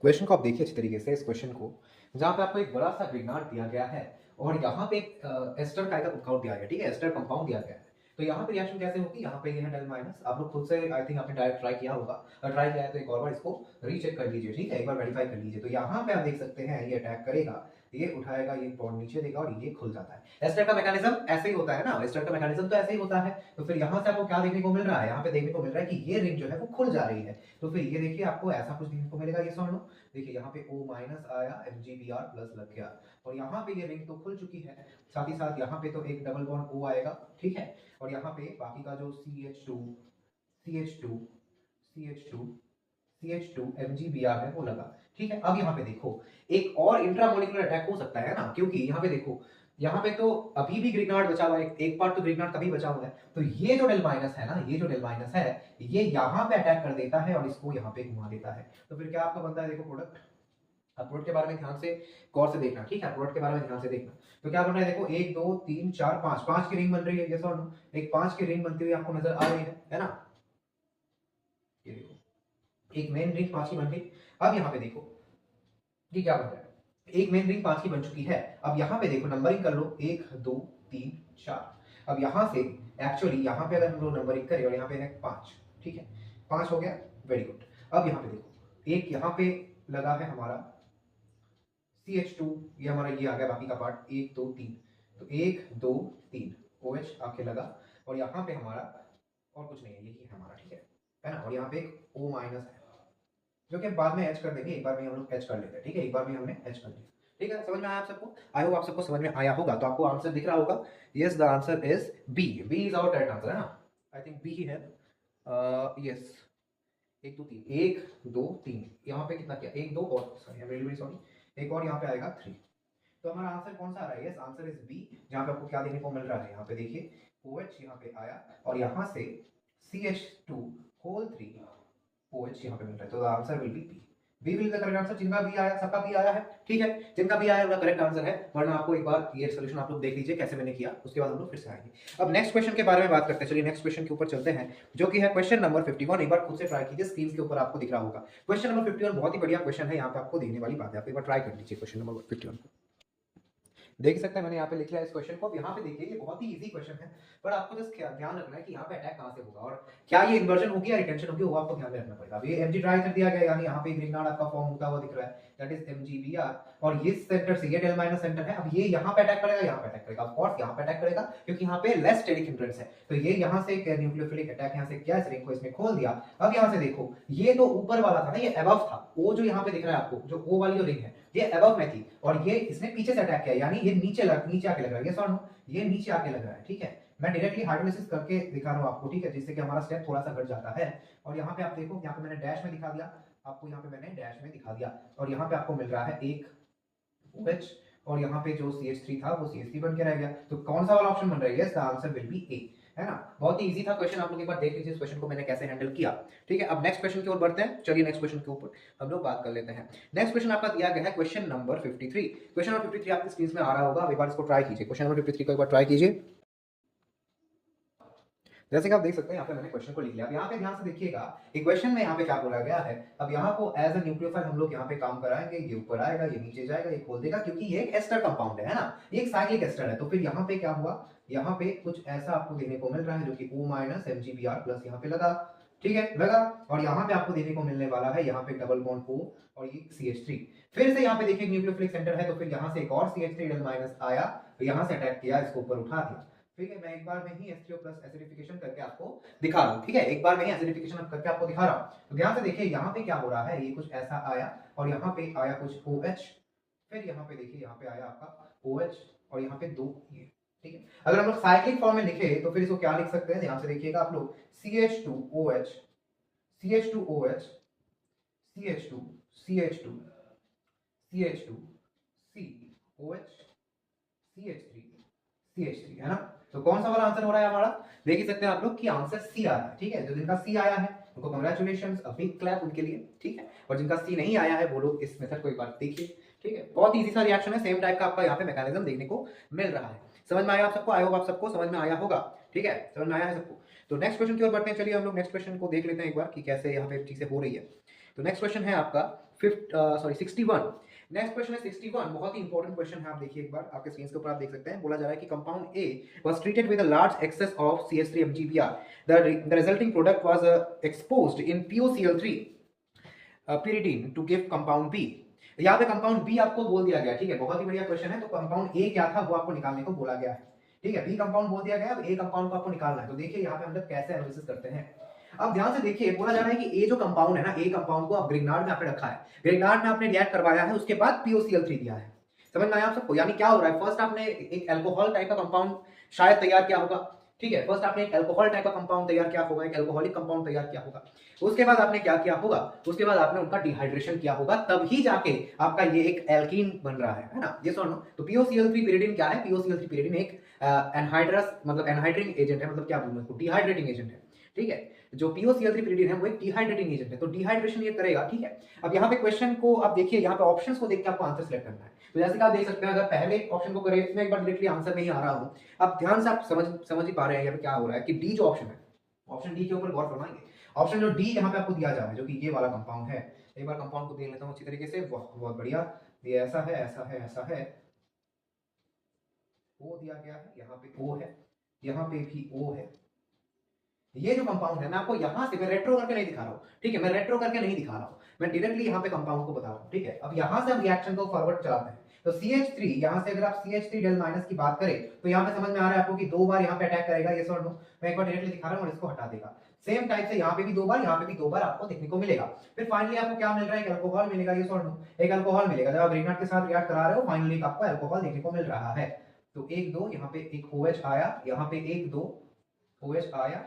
Question को आप देखिए अच्छी तरीके से, इस क्वेश्चन को, जहाँ पे आपको एक बड़ा सा ग्रिग्नार्ड दिया गया है और यहाँ पे एक एस्टर का कंपाउंड दिया गया, ठीक है, एस्टर कंपाउंड दिया गया है। तो यहाँ पे रिएक्शन कैसे होगी, यहाँ पे ये है डेल माइनस, आप लोग खुद से आई थिंक आपने डायरेक्ट ट्राई किया होगा, और ट्राई किया है तो एक और बार इसको रीचेक कर लीजिए, ठीक है, एक बार वेरीफाई कर लीजिए। तो यहाँ पे आप देख सकते हैं ये अटैक करेगा, ये उठाएगा, ये बॉन्ड नीचे देगा और ये खुल जाता है। एस्टर का मैकेनिज्म ऐसे ही होता है ना, एस्टर का मैकेनिज्म तो ऐसे ही होता है। तो फिर यहाँ से आपको क्या देखने को मिल रहा है, यहाँ पे देखने को मिल रहा है कि ये रिंग जो है वो खुल जा रही है। तो फिर ये देखिए आपको ऐसा कुछ देखने को मिलेगा, ये सुन लो, देखिए यहाँ पे O माइनस आया, MgBr प्लस लग गया, और यहाँ पे ये रिंग तो खुल चुकी है। साथ ही साथ यहाँ पे तो एक डबल बॉन्ड O आएगा, ठीक है, और यहाँ पे बाकी का जो CH2 CH2 CH2 CH2 MgBr है वो लगा, ठीक है। अब यहाँ पे देखो एक और इंट्रामोलिकुलर अटैक हो सकता है ना, क्योंकि यहाँ पे देखो, यहाँ पे तो अभी भी ग्रिग्नार्ड बचा हुआ है, एक पार्ट तो ग्रिग्नार्ड कभी बचा हुआ है। तो ये जो डेल माइनस है ना, ये जो डेल माइनस है, ये यहाँ पे अटैक कर देता है और इसको यहाँ पे घुमा देता है। तो फिर क्या आपका बनता है, देखो प्रोडक्ट, अब प्रोडक्ट के बारे में ध्यान से गौर से देखना, ठीक है, प्रोडक्ट के बारे में ध्यान से देखना। तो क्या बन रहा है, देखो 1 2 3 4 5, 5 की रिंग बन रही है, ये और नो, एक 5 की रिंग बनती हुई आपको नजर आ रही है ना, ये देखो एक मेन रिंग 5 की बन गई। अब यहाँ पे देखो ये क्या बन रहा है, एक मेन रिंग 5 की बन चुकी है। अब यहाँ पे देखो नंबरिंग कर लो, 1 2 3 4। अब यहाँ से एक्चुअली यहाँ पे अगर हम लोग नंबरिंग करें और यहाँ पे है 5, ठीक है, 5 हो गया, वेरी गुड। अब यहाँ पे देखो एक यहाँ पे लगा है हमारा CH2, ये हमारा ये आ गया बाकी का पार्ट, 1 2 3, तो 1 2 3 OH आके लगा, और यहाँ पे हमारा और कुछ नहीं है, यही है हमारा, ठीक है ना, और यहाँ पे एक O माइनस है जो कि बाद में एच कर देंगे, एक बार में हम लोग एच कर लेते हैं, ठीक है, एक बार में हमने एच कर दिया, ठीक है। समझ में आया आप सबको, आई होप आप सबको समझ में आया होगा। तो आपको आंसर दिख रहा होगा, yes the answer is B, B is our correct answer, है ना, आई थिंक बी ही है, यस। 1 2 3, 1 2 3, यहाँ पे कितना किया, 1 2 और, sorry I am really sorry, एक और यहाँ पे आएगा 3। तो हमारा आंसर कौन सा आ रहा है, यस आंसर इज बी। जहाँ पे आपको क्या देखने को मिल रहा है, यहाँ पे देखिए OH यहाँ पे आया और यहाँ से CH2 होल 3 OH यहाँ पे मिल रहा है, तो the answer will be B. B will the correct answer, जिनका भी आया सबका भी आया है, ठीक है, जिनका भी आया उनका करेक्ट आंसर है। वरना आपको एक बार ये सॉल्यूशन आप लोग देख लीजिए कैसे मैंने किया, उसके बाद हम लोग फिर से आएंगे। अब नेक्स्ट क्वेश्चन के बारे में बात करते हैं, चलिए नेक्स्ट क्वेश्चन के ऊपर चलते हैं, जो कि है क्वेश्चन नंबर 51। एक बार खुद से ट्राई कीजिए, स्क्रीन के ऊपर आपको दिख रहा होगा क्वेश्चन नंबर 51, बहुत ही बढ़िया क्वेश्चन है, यहाँ पे आपको देखने वाली बात है, आप एक बार ट्राई कर लीजिए क्वेश्चन नंबर 51 को। देख सकते हैं मैंने यहाँ पे लिख लिया इस क्वेश्चन को। अब यहाँ पे देखिए ये बहुत ही इजी क्वेश्चन है, पर आपको जस्ट ध्यान रखना है कि यहाँ पे अटैक कहाँ से होगा और क्या ये इन्वर्जन होगी या रिटेंशन होगी, वो आपको ध्यान में रखना पड़ेगा। अब ये Mg ट्राई कर दिया गया, यानी यहाँ पे ग्रिग्नार्ड आपका फॉर्म होता हुआ दिख रहा है, दैट इज MgBr, और ये सेंटर से ये डेल माइनस सेंटर है। अब ये यहाँ पे अटैक करेगा, यहाँ पे अटैक करेगा, ऑफ कोर्स यहाँ पे अटैक करेगा क्योंकि यहाँ पे लेस स्टेरिक हिंड्रेंस है। तो ये यहाँ से न्यूक्लियोफिलिक अटैक यहाँ से किया, इस रिंग को इसमें खोल दिया। अब यहाँ से देखो ये तो ऊपर वाला था ना, ये अबव था, वो जो यहाँ पे दिख रहा है आपको, जो O वाली जो रिंग है ये अबव में थी, और ये इसने पीछे से अटैक किया, यानी ये नीचे आके लग रहा है, ये सॉरी ये नीचे आके लग रहा है, ठीक है। मैं डायरेक्टली हाइड्रोलिसिस करके दिखा रहा हूं आपको, ठीक है, जिससे कि हमारा स्टेप थोड़ा सा घट जाता है। और यहाँ पे आप देखो, यहाँ पे मैंने डैश में दिखा दिया आपको, यहाँ पे मैंने डैश में दिखा दिया, और यहाँ पे आपको मिल रहा है एक OH, और यहाँ पे जो CH3 था वो CH3 बन के रह गया। तो कौन सा वाला ऑप्शन बन रहा है, इसका आंसर विल बी ए, है ना। बहुत ही इजी था क्वेश्चन, आप लोग एक बार देख लीजिए इस क्वेश्चन को मैंने कैसे हैंडल किया, ठीक है। अब नेक्स्ट क्वेश्चन की ओर बढ़ते हैं, चलिए नेक्स्ट क्वेश्चन के ऊपर हम लोग बात कर लेते हैं। नेक्स्ट क्वेश्चन आपका दिया गया है क्वेश्चन नंबर 53। क्वेश्चन नंबर 53 आपकी स्क्रीन में आ रहा होगा, अब एक बार इसको ट्राई कीजिए, क्वेश्चन नंबर 53 को एक बार ट्राई कीजिए। जैसे कि आप देख सकते हैं यहाँ पे मैंने क्वेश्चन को लिख लिया। अब यहाँ पे ध्यान से देखिएगा, इक्वेशन में यहाँ पे क्या बोला गया है। अब यहाँ को एज अ न्यूक्लियोफाइल हम लोग यहाँ पे काम कराएंगे, ये ऊपर आएगा, ये नीचे जाएगा, ये खोल देगा, क्योंकि ये एक एस्टर कंपाउंड है ना, ये एक साइक्लिक एस्टर है। तो फिर यहाँ पे क्या हुआ, यहाँ पे कुछ ऐसा आपको देखने को मिल रहा है, जो कि O माइनस MgBr प्लस यहाँ पे लगा, ठीक है, लगा, और यहाँ पे आपको देखने को मिलने वाला है यहाँ पे डबल बॉन्ड O और ये CH3। फिर से यहाँ पे देखिए न्यूक्लियोफिलिक सेंटर है, तो फिर यहाँ से एक और CH3 डबल माइनस आया, तो यहाँ से अटैक किया, इसको ऊपर उठा दिया, ठीक है। मैं एक बार में ही H3O प्लस एसिडिफिकेशन करके आपको दिखा रहा हूँ, ठीक है, एक बार में ही एसिडिफिकेशन करके आपको दिखा रहा हूँ। तो ध्यान से देखिए यहाँ पे क्या हो रहा है, ये कुछ ऐसा आया और यहाँ पे आया कुछ OH, फिर यहाँ पे देखिए यहाँ पे आया आपका OH और यहाँ पे 2 ये, ठीक है। अगर हम लोग साइक्लिक फॉर्म में लिखे तो फिर इसको क्या लिख सकते हैं, ध्यान से देखिएगा आप लोग, CH2OH CH2OH CH2 CH2 CH2 COH CH3 CH3, है ना। तो कौन सा वाला आंसर हो रहा है हमारा, देख ही सकते हैं आप लोग कि आंसर सी आ रहा है, ठीक है। जो जिनका सी आया है उनको कांग्रेचुलेशंस, अ बिग क्लैप उनके लिए, ठीक है। और जिनका सी नहीं आया है वो लोग इस मेथड को एक बार देखिए, ठीक है। बहुत इजी सा रिएक्शन है, सेम टाइप का आपका यहाँ पे मैकेनिज्म देखने को मिल रहा है। समझ में आया आप सबको, आई होप आप सबको समझ में आया होगा, ठीक है, समझ में आया है सबको। तो नेक्स्ट क्वेश्चन की ओर बढ़ते हैं, चलिए हम लोग नेक्स्ट क्वेश्चन को देख लेते हैं एक बार कि कैसे यहाँ पे चीजें हो रही है। तो नेक्स्ट क्वेश्चन है आपका 61। नेक्स्ट क्वेश्चन है 61, बहुत ही इंपॉर्टेंट क्वेश्चन है। आप देखिए एक बार आपके स्क्रीन के ऊपर आप देख सकते हैं, बोला जा रहा है कि compound A was treated with a large excess of CH3 the resulting product was exposed in POCl3 pyridine to give compound B. यहाँ पे कंपाउंड बी आपको बोल दिया गया, ठीक है, बहुत ही बढ़िया क्वेश्चन है। तो कंपाउंड ए क्या था वो आपको निकालने को बोला गया है, ठीक है, बी कंपाउंड बोल दिया गया, अब ए कंपाउंड को आपको निकालना है। तो देखिए यहाँ पे हम लोग कैसे एनालिसिस करते हैं। अब ध्यान से देखिए, बोला जा रहा है कि ए जो कंपाउंड है ना, ए कंपाउंड को आप ग्रिग्नार्ड में आपने रखा है, ग्रिग्नार्ड में आपने रिएक्ट करवाया है, उसके बाद POCl3 दिया है। समझ में आया आप सबको? यानी क्या हो रहा है, फर्स्ट आपने एक अल्कोहल टाइप का कंपाउंड शायद तैयार किया होगा, ठीक है, फर्स्ट आपने एक अल्कोहल टाइप का कंपाउंड तैयार किया होगा, एक अल्कोहलिक कंपाउंड तैयार किया होगा। उसके बाद आपने क्या किया होगा, उसके बाद आपने उनका डिहाइड्रेशन किया होगा, तभी जाके आपका ये एक एल्कीन बन रहा है ना, ये सुनो। तो POCl3 pyridine क्या है, POCl3 pyridine एक एनहाइड्रस मतलब एनहाइड्रिंग एजेंट है, मतलब क्या बोलूं इसको, डिहाइड्रेटिंग एजेंट है, ठीक है। जो POCl3 pyridine है वो एक डिहाइड्रेटिंग एजेंट है, तो डिहाइड्रेशन ये करेगा, ठीक है। अब यहाँ पे क्वेश्चन को आप देखिए, यहाँ पे ऑप्शंस को देख के आपको आंसर सिलेक्ट करना है। तो जैसे कि आप देख सकते हैं, अगर पहले ऑप्शन को करें, इसमें एक बार डायरेक्टली आंसर नहीं आ रहा हूं, अब ध्यान से आप समझ ही पा रहे हैं यहाँ पे क्या हो रहा है कि डी जो ऑप्शन है, ऑप्शन डी के ऊपर गौर फरमाएंगे। ऑप्शन जो डी यहाँ पे आपको दिया जा रहा है, जो कि ये वाला कंपाउंड है, एक बार कंपाउंड को देख लेता हूँ अच्छी तरीके से, बहुत बढ़िया, ये ऐसा है, ऐसा है, ऐसा है, ओ दिया गया है, यहाँ पे ओ है, यहाँ पे भी ओ है। ये जो कंपाउंड है, मैं आपको यहाँ से, मैं रेट्रो करके नहीं दिखा रहा हूँ, ठीक है, मैं रेट्रो करके नहीं दिखा रहा हूँ, मैं डायरेक्टली यहाँ पे कंपाउंड को बता रहा हूँ, ठीक है। अब यहाँ से हम रिएक्शन को फॉरवर्ड चलाते हैं। तो CH3, यहाँ से अगर आप CH3 डेल माइनस की बात करें, तो यहाँ पे समझ में आ रहा है आपको कि 2 बार यहाँ पे अटैक करेगा, ये और नो, मैं एक बार डायरेक्टली दिखा रहा हूँ और इसको हटा देगा। सेम टाइप से यहाँ पे भी 2 बार, यहाँ पे भी 2 बार आपको देखने को मिलेगा। फिर फाइनली आपको क्या मिल रहा है, एक अल्कोहल मिलेगा, ये और नो, एक अल्कोहल मिलेगा। जब आप ग्रेनाइट के साथ रिएक्ट करा रहे हो, फाइनली आपको अल्कोहल देखने को मिल रहा है। तो 1 2 यहाँ पे एक OH आया, यहाँ पे 1 2 OH आया,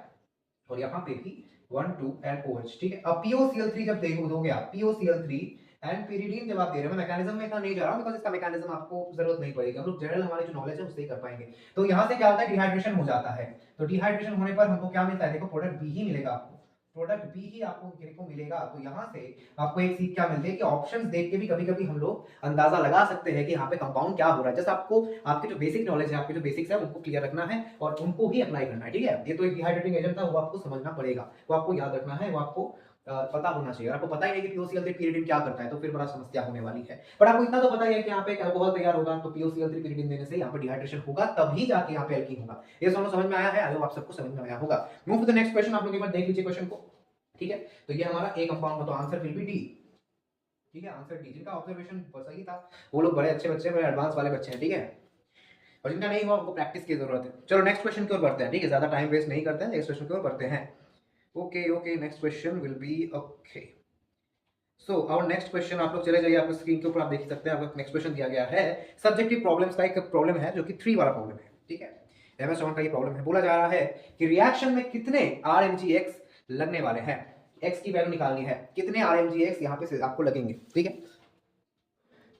और यहाँ पे भी 1 2 एंड OH, ठीक है। अब POCl3 जब दोगे आप, POCl3 एंड pyridine जब आप दे रहे हो, मैं मैकेनिज्म में इतना नहीं जा रहा हूं, बिकॉज़ इसका मैकेनिज्म आपको जरूरत नहीं पड़ेगी, हम लोग जनरल हमारी जो नॉलेज है उससे ही कर पाएंगे। तो यहाँ से क्या होता है, डिहाइड्रेशन हो जाता है। तो डिहाइड्रेशन होने पर हमको क्या मिलता है, देखो प्रोडक्ट बी ही मिलेगा आपको, प्रोडक्ट बी ही आपको देखने को मिलेगा। तो यहाँ से आपको एक सीख क्या मिलती है कि ऑप्शंस देख के भी कभी-कभी हम लोग अंदाजा लगा सकते हैं कि यहाँ पे कंपाउंड क्या हो रहा है। जैसे आपको आपके जो बेसिक नॉलेज है, आपके जो बेसिक्स है उनको क्लियर रखना है और उनको ही अप्लाई करना है, ठीक है। ये तो एक डिहाइड्रेटिंग एजेंट था, वो आपको समझना पड़ेगा, वो आपको याद रखना है, वो आपको पता होना चाहिए। अगर आपको पता ही नहीं कि POCl3 pyridine क्या करता है, तो फिर बड़ा समस्या होने वाली है। बट आपको इतना तो पता ही है कि यहाँ पे एक अल्कोहल तैयार होगा, तो POCl3 pyridine देने से यहाँ पे डिहाइड्रेशन होगा, तभी जाके यहाँ पे एल्कीन होगा। ये दोनों समझ में आया है, आई होप आप सबको समझ में आया होगा। Move to the next question, आप लोग एक बार देख लीजिए क्वेश्चन को, ठीक है। तो ये हमारा ए कंपाउंड, तो आंसर विल बी डी, ठीक है, आंसर डी। जिनका ऑब्जर्वेशन सही था वो लोग बड़े अच्छे बच्चे, बड़े एडवांस वाले बच्चे हैं, ठीक है, और जिनका नहीं हुआ उनको प्रैक्टिस की जरूरत है। चलो नेक्स्ट क्वेश्चन की ओर बढ़ते हैं, ठीक है, ज्यादा टाइम वेस्ट नहीं करते हैं, नेक्स्ट क्वेश्चन की ओर बढ़ते हैं। Okay, next question will be okay. So our next question, आप लोग चले जाइए, आपको स्क्रीन के ऊपर आप देख सकते हैं, आपको नेक्स्ट क्वेश्चन दिया गया है सब्जेक्टिव प्रॉब्लम्स का एक प्रॉब्लम है, जो कि 3 वाला प्रॉब्लम है, ठीक है, MS1 का ये प्रॉब्लम है। बोला जा रहा है कि रिएक्शन में कितने RMGX लगने वाले हैं, x की वैल्यू निकालनी है, कितने RMGX यहाँ पे आपको लगेंगे, ठीक है।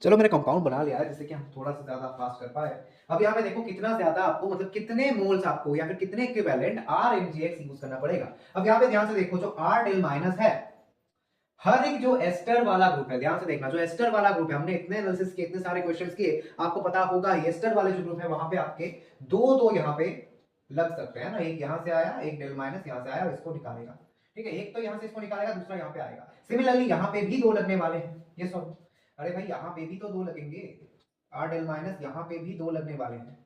चलो मैंने कंपाउंड बना लिया है जिससे कि हम थोड़ा सा ज्यादा फास्ट कर पाए। अब यहाँ पे देखो कितना ज्यादा आपको, मतलब कितने मोल्स आपको या फिर कितने इक्विवेलेंट RMGX यूज करना पड़ेगा। अब यहाँ पे ध्यान से देखो, जो R डेल माइनस है, हर एक जो एस्टर वाला ग्रुप है, ध्यान से देखना, जो एस्टर वाला ग्रुप है, हमने इतने एनालिसिस किए, इतने सारे क्वेश्चंस किए, आपको पता होगा एस्टर वाले जो ग्रुप है वहां पे आपके दो यहाँ पे लग सकते हैं ना, एक यहाँ से आया, एक डेल माइनस यहाँ से आया और इसको निकालेगा, ठीक है, एक तो यहाँ से इसको निकालेगा, दूसरा यहाँ पे आएगा। सिमिलरली यहाँ पे भी 2 लगने वाले हैं, ये सब, अरे भाई यहाँ पे भी तो 2 लगेंगे, R डेल माइनस यहाँ पे भी 2 लगने वाले हैं,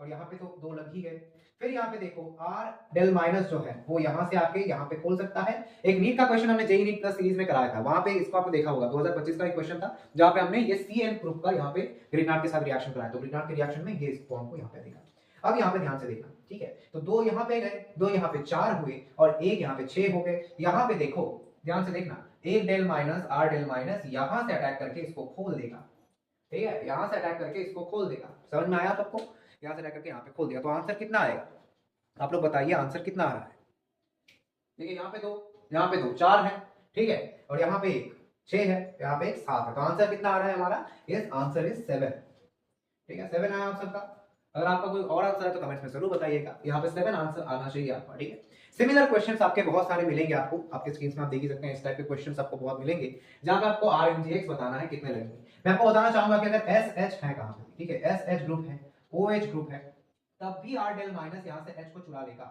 और यहाँ पे तो 2 लग ही गए। फिर यहाँ पे देखो R डेल माइनस जो है वो यहाँ से आके यहाँ पे खोल सकता है। एक नीट का क्वेश्चन हमने जेई नीट प्लस सीरीज में कराया था, वहां पे इसको आपको देखा होगा, 2025 का एक क्वेश्चन था जहां पे हमने ये CN ग्रुप का यहाँ पे ग्रीनार्ड के साथ रिएक्शन कराया, तो ग्रीनार्ड के रिएक्शन में ये इस फॉर्म को यहाँ पे देखा। अब यहाँ पे ध्यान से देखना, ठीक है, तो 2 यहाँ पे गए, 2 यहाँ पे 4 हुए और 1 यहाँ पे 6 हो गए। यहाँ पे देखो ध्यान से देखना, एक del minus R del minus यहाँ से अटैक करके इसको खोल देगा, ठीक है, यहाँ से अटैक करके इसको खोल देगा। समझ में आया सबको? यहाँ से अटैक करके यहाँ पे खोल दिया, तो आंसर कितना आएगा, आप लोग बताइए आंसर कितना आ रहा है। देखिए यहाँ पे 2, यहाँ पे 2, 4 है, ठीक है, और यहाँ पे 1 6 है, यहाँ पे 1 7 है, तो आंसर कितना आ रहा है हमारा, यस आंसर इज 7, ठीक है, 7 आया आप सबका। अगर आपका कोई और आंसर है तो कमेंट्स में जरूर बताइएगा, यहाँ पे 7 आंसर आना चाहिए आपका, ठीक है। सिमिलर क्वेश्चंस आपके बहुत सारे मिलेंगे, आपको आपके स्क्रीन में आप देख ही सकते हैं, इस टाइप के क्वेश्चंस आपको बहुत मिलेंगे जहां पे आपको RMGX बताना है कितने लगेंगे। मैं आपको बताना चाहूंगा कि अगर SH है कहां पे, ठीक है, SH ग्रुप है, OH ग्रुप है, तब भी R डेल माइनस यहां से H को चुरा लेगा,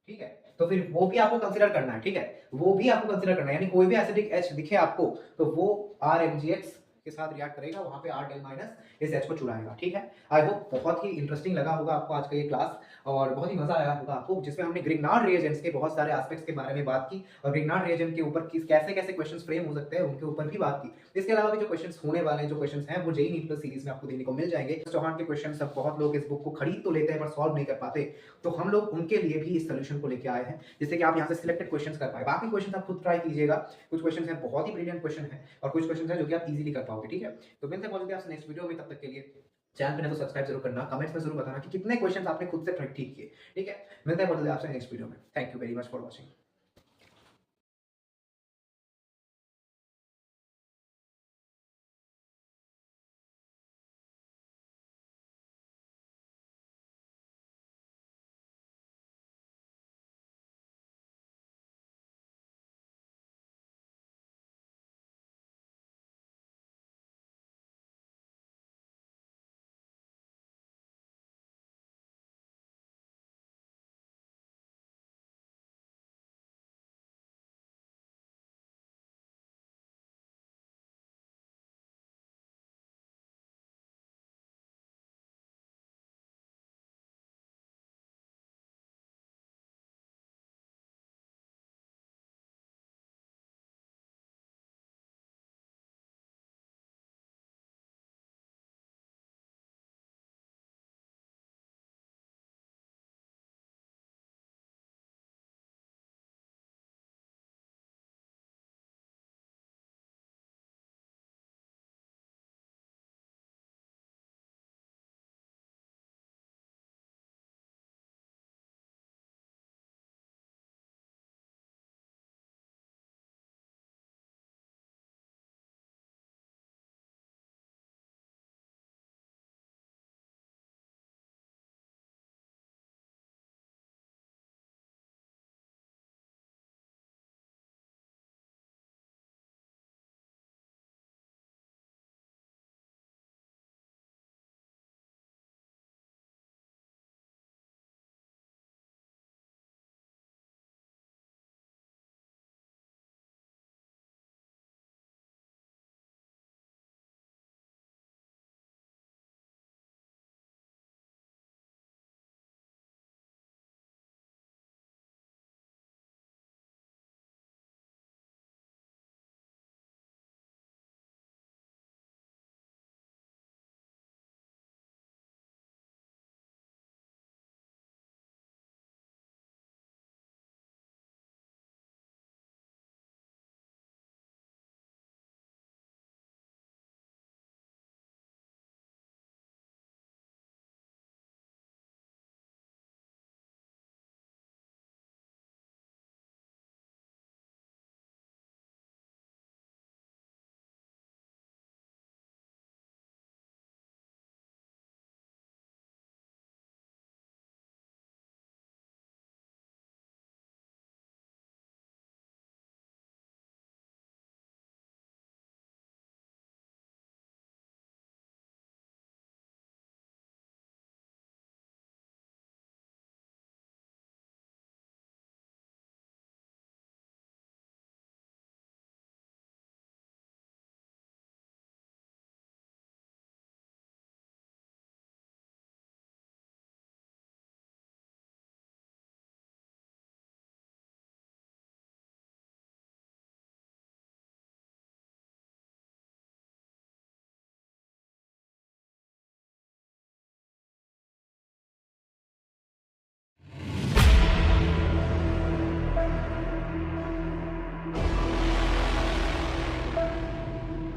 ठीक है, तो फिर वो भी आपको कंसिडर करना है, ठीक है, वो भी आपको कंसिडर करना है, यानी कोई भी एसिडिक एच दिखे आपको तो वो RMgx के साथ रिएक्ट करेगा, वहां पे R del माइनस इस एच को चुराएगा, ठीक है। आई होप बहुत ही इंटरेस्टिंग लगा होगा आपको आज का ये क्लास, और बहुत ही मजा आया होगा आपको, जिसमें हमने ग्रिग्नार्ड रिएजेंट्स के बहुत सारे एस्पेक्ट्स के बारे में बात की, और ग्रिग्नार्ड रिएजेंट के ऊपर किस कैसे कैसे क्वेश्चंस फ्रेम हो सकते हैं उनके ऊपर भी बात की। इसके अलावा भी जो क्वेश्चंस होने वाले हैं, जो क्वेश्चंस हैं, वो जेईई नीट प्लस सीरीज में आपको देने को मिल जाएंगे। चौहान के क्वेश्चंस अब बहुत लोग इस बुक को खरीद तो लेते हैं पर सॉल्व नहीं कर पाते, तो हम लोग उनके लिए भी इस सोल्यूशन को लेके आए हैं, जिससे कि आप यहाँ से सिलेक्टेड क्वेश्चंस कर पाए। बाकी क्वेश्चन आप खुद ट्राई कीजिएगा, कुछ क्वेश्चन हैं बहुत ही ब्रिलियंट क्वेश्चन है, और कुछ क्वेश्चन है जो कि आप इजीली कर पाओगे, ठीक है। तो मिलते हैं बहुत जल्दी आपसे नेक्स्ट वीडियो में, तब तक के लिए चैनल पे तो सब्सक्राइब जरूर करना, कमेंट्स में जरूर बताना कि कितने क्वेश्चन आपने खुद से ठीक किए, ठीक है। मिलते हैं बहुत जल्दी आपसे नेक्स्ट वीडियो में। Thank you very much for watching.